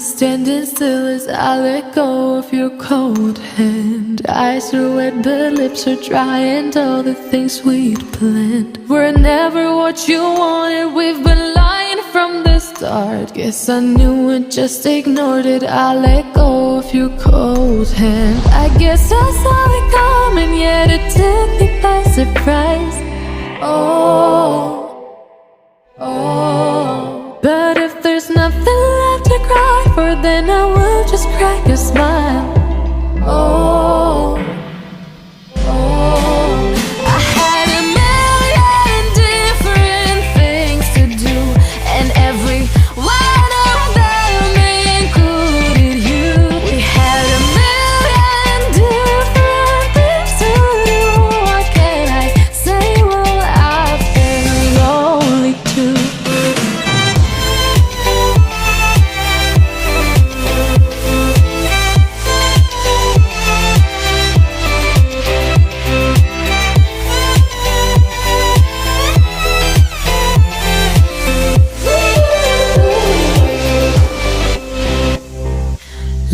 standing still as I let go of your cold hand. Eyes are wet but lips are dry, and all the things we'd planned were never what you wanted. We've been lying from the start. Guess I knew it, just ignored it. I let go of your cold hand. I guess I saw it coming, yet it took me by surprise. But if there's nothing left to cry for, then I will just crack a smile. I had a million different things to do, and every one of them included you. We had a million different things to do. What can I say? Well, I've been lonely too.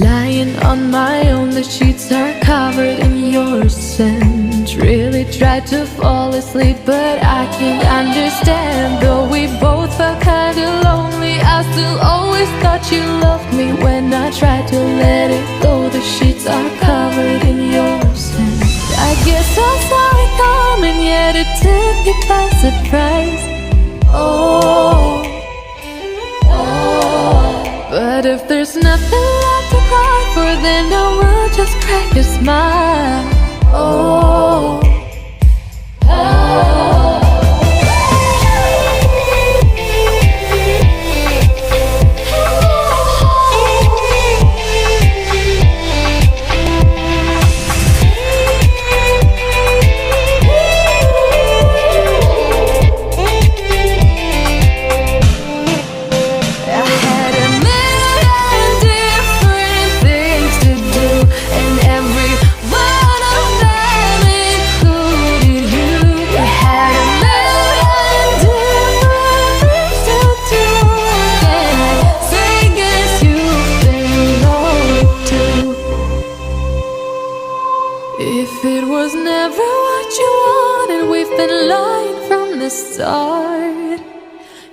Lying on my own, the sheets are covered in your scent. Really tried to fall asleep, but I can't understand. Though we both felt kinda lonely, I still always thought you loved me. When I tried to let it go, the sheets are covered in your scent. I guess I saw it coming, yet it took me by surprise. But if there's nothing left to cry for, then I will just crack a smile. If it was never what you wanted, we've been lying from the start.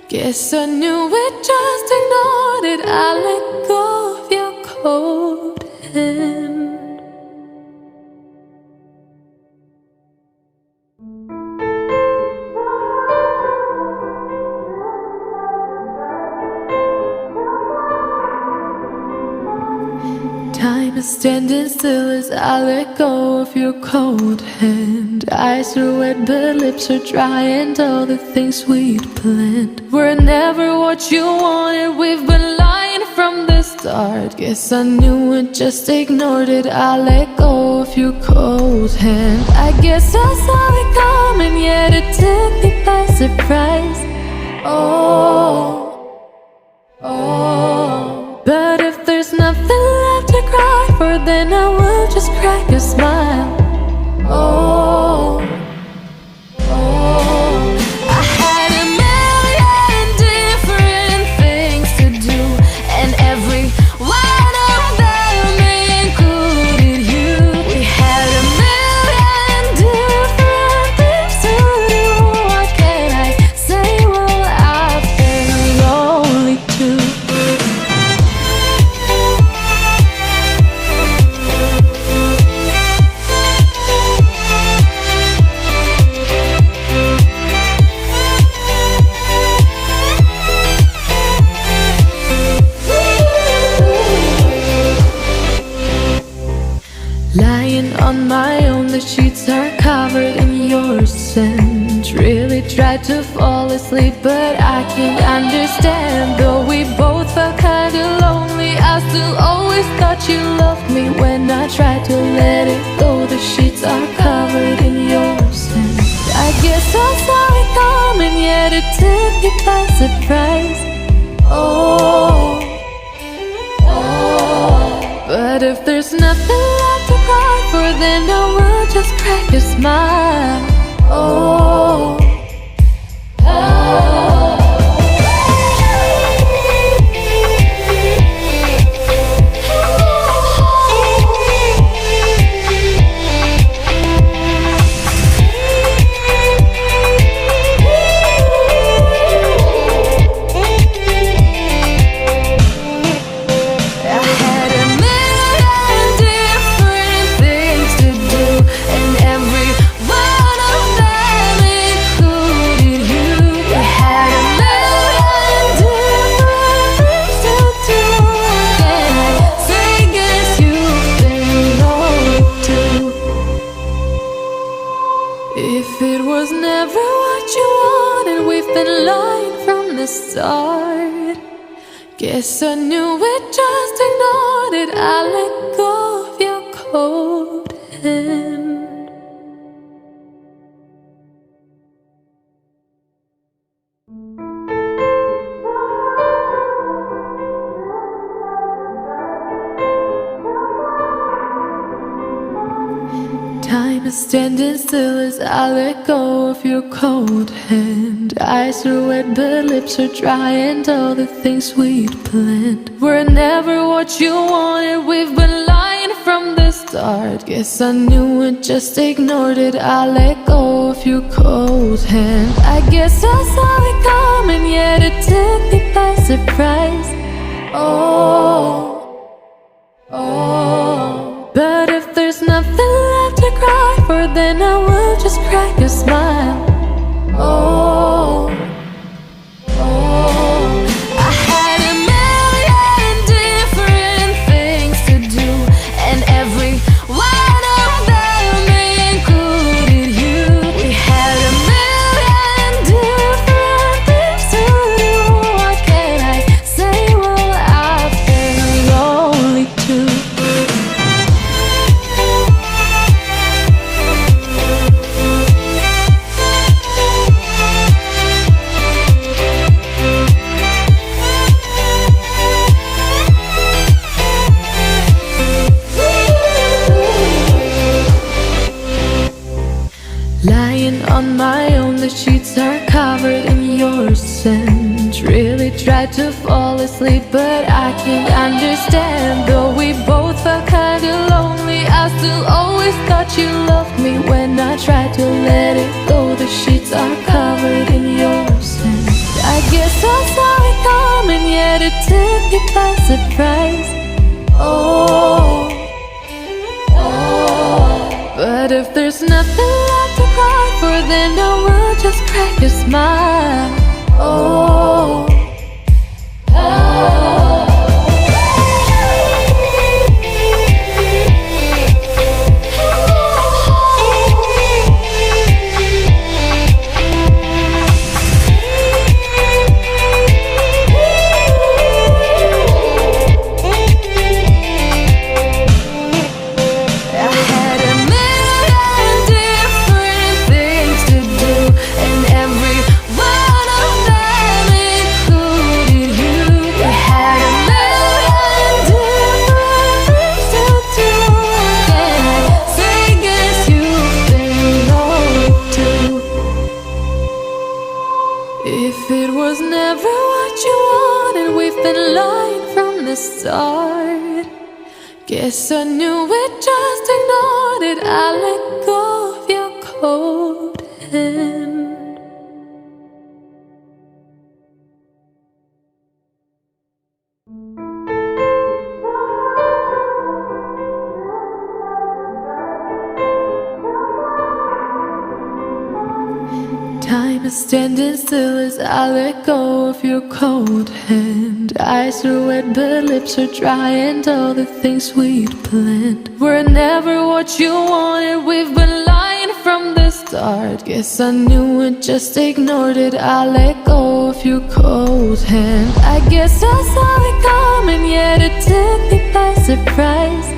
Guess I knew it, just ignored it. I let go of your cold hand. Time is standing still as I let go of your cold hand. Eyes are wet but lips are dry, and all the things we'd planned were never what you wanted. We've been lying from the start. Guess I knew it, just ignored it. I let go of your cold hand. I guess I saw it coming, yet it took me by surprise. But if there's nothing left to cry for, then I will just crack a smile. I had a million different things to do, and every one of them included you. We had a million different things to do. What can I say? Well, I've been lonely too. Lying on my own, the sheets are covered in your scent. Really tried to fall asleep, but I can't understand. Though we both felt kinda lonely, I still always thought you loved me. When I tried to let it go, the sheets are covered in your scent. I guess I saw it coming, yet it took me by surprise. But if there's nothing left to cry for, then I will just crack a smile. start. Guess I knew it, just ignored it. I let go of your cold hand. Time is standing still as I let go of your cold hand. Eyes are wet but lips are dry, and all the things we'd planned were never what you wanted. We've been lying from the start. Guess I knew it, just ignored it. I let go of your cold hand. I guess I saw it coming, yet it took me by surprise. But if there's nothing left to cry for, then I will just crack a smile. I had a million different things to do, and every one of them included you. We had a million different things to do. What can I say? Well, I've been lonely too. Lying on my own, the sheets are covered in your scent. Really tried to fall asleep, but I can't understand. Though we both felt kinda lonely, I still always thought you loved me. When I tried to let it go, the sheets are covered in your scent. I guess I saw it coming, yet it took me by surprise. But if there's nothing left to cry for, then I will just crack a smile. If it was never what you wanted, we've been lying from the start. Guess I knew it, just ignored it. I let go of your cold hand. Time is standing still as I let go of your cold hand. Eyes are wet but lips are dry, and all the things we'd planned were never what you wanted. We've been lying from the start. Guess I knew it, just ignored it. I let go of your cold hand. I guess I saw it coming, yet it took me by surprise.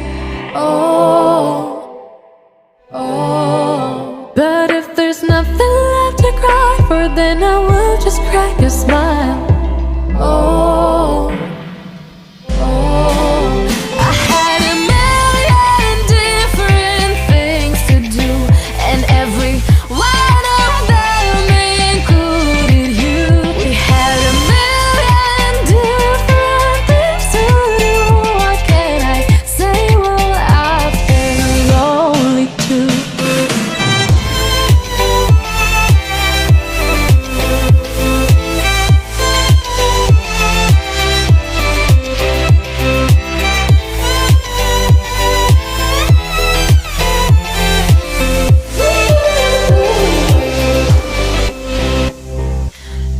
But if there's nothing left to cry for, then I will just crack a smile. I had a million different things to do, and every one of them included you. We had a million different things to do. What can I say? Well, I've been lonely too.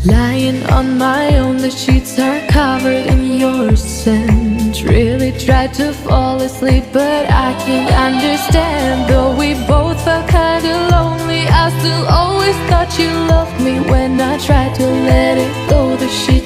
Lying on my own, the sheets are covered in your scent. Really tried to fall asleep, but I can't understand. Though we both felt kinda lonely, I still always thought you loved me. When I tried to let it go, the sheets